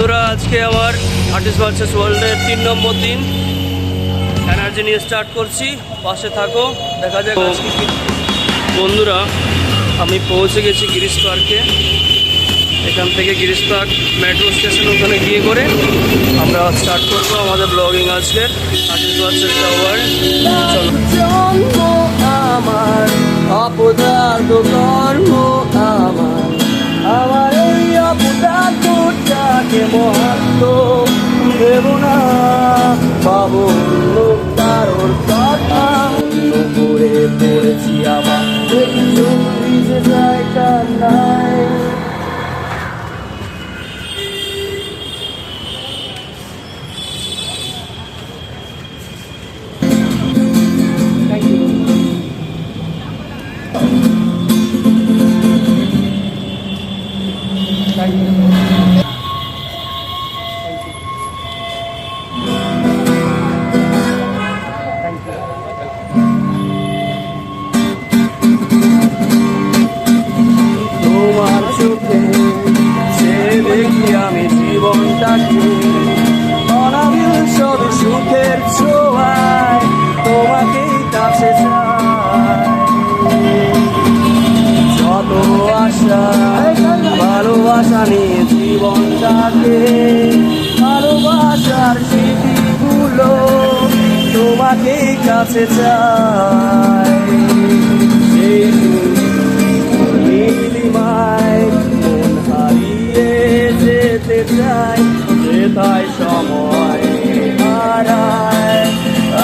বন্ধুরা আজকে আমার আর্টিস্ট ভার্সেস ওয়ার্ল্ডের 3 নম্বর দিন। এনার্জি নিয়ে স্টার্ট করছি, পাশে থাকো, দেখা যাক আজকে কি। বন্ধুরা আমি পৌঁছে গেছি গিরিশ পার্কে। এখান থেকে গিরিশ পার্ক মেট্রো স্টেশন ওখানে গিয়ে করে আমরা স্টার্ট করবো আমাদের ব্লগিং আজকের আর্টিস্ট ভার্সেস ওয়ার্ল্ড। জন্ম আমার অপদার্থ কর্ম আমার, আমার এই অপদার্থটাকে মহাত্ম দেব না, পাবো কারোর কথা করে পড়েছি আমার যে জায়গা নাই। তোমার চোখে সে দেখি আমি জীবনটাকে অনাবিল সব সুখের ছোঁয়ায় তোমাকেই কাছে চাই। যত আশা ভালোবাসা নিয়ে জীবনটাকে, ভালোবাসার স্মৃতিগুলো তোমাকেই কাছে চাই। নীলিমায় মন হারিয়ে যেতে চাই, যেথায় সময় হারায়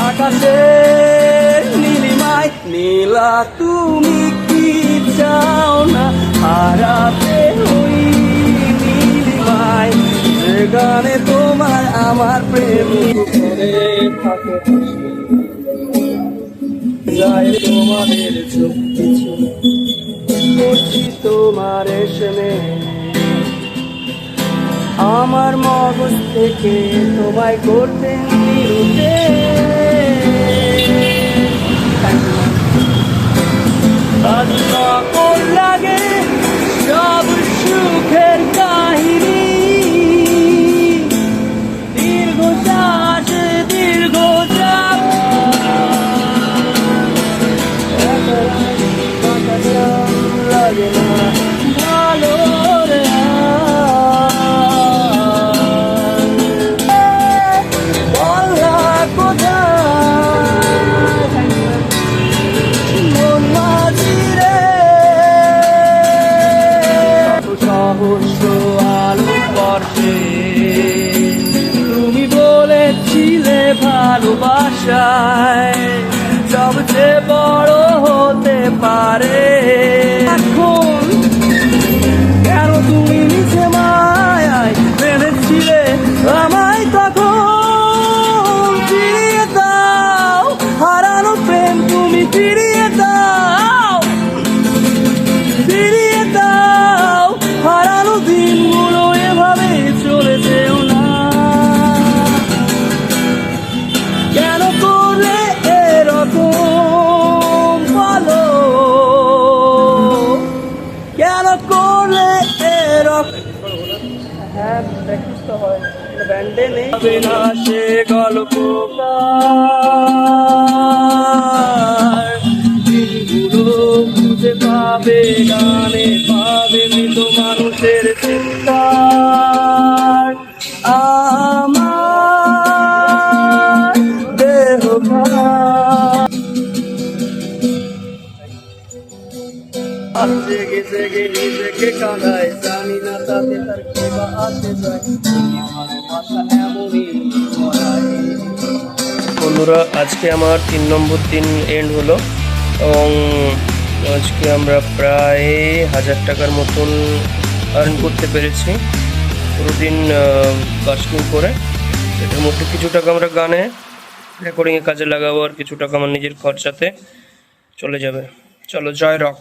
আকাশের নীলিমায়। নীলা তুমি কি চাও না হারাতে ওই নীলিমায়, যেখানে তোমার আমার প্রেম থাকে যায় তোমাদের চোখ পিছু করছি তোমার এসে, আমার মগজ থেকে তোমায় করতে নিরুতে। সকল লাগে সব সুখের কাহিনী, দীর্ঘ শ্বাস দীর্ঘ চাপ লাগে না ভালো রে। বলা কোথায় মন মাঝি রে, সহস্র আলো পর্বে তুমি বলেছিলে ভালোবাসায় সবচেয়ে বড় হতে পারে। এখন কেন তুমি নিচে মায়ায় বেঁধেছিলে আমায়, তখন ফিরিয়ে দাও হারানো প্রেম, তুমি ফিরিয়ে দাও, ফিরিয়ে দাও হারানো দিনগুলো, এভাবে চলে যেও না। কেন করলে এরকম বলো, কেন করলে এরকম। হ্যাঁ প্র্যাকটিস তো হয়, ব্যান্ডে নেই না সে গল্পকার, দিনগুলো খুঁজে পাবে গানে, পাবে মৃত মানুষের চিৎকার। আমার দেহ জেগে জেগে নিজেকে কাঁদায়, জানি না তাতে তার কি বা আসে যায়, ভালোবাসা এমনই করায়। বন্ধুরা আজকে আমার 3 নম্বর দিন এন্ড হলো এবং আজকে আমরা প্রায় 1000 টাকার মতন আর্ন করতে পেরেছি পুরো দিন বাস্কিং করে। এটার মধ্যে কিছু টাকা আমরা গানে রেকর্ডিংয়ে কাজে লাগাবো, আর কিছু টাকা আমার নিজের খরচাতে চলে যাবে। চলো জয় রক।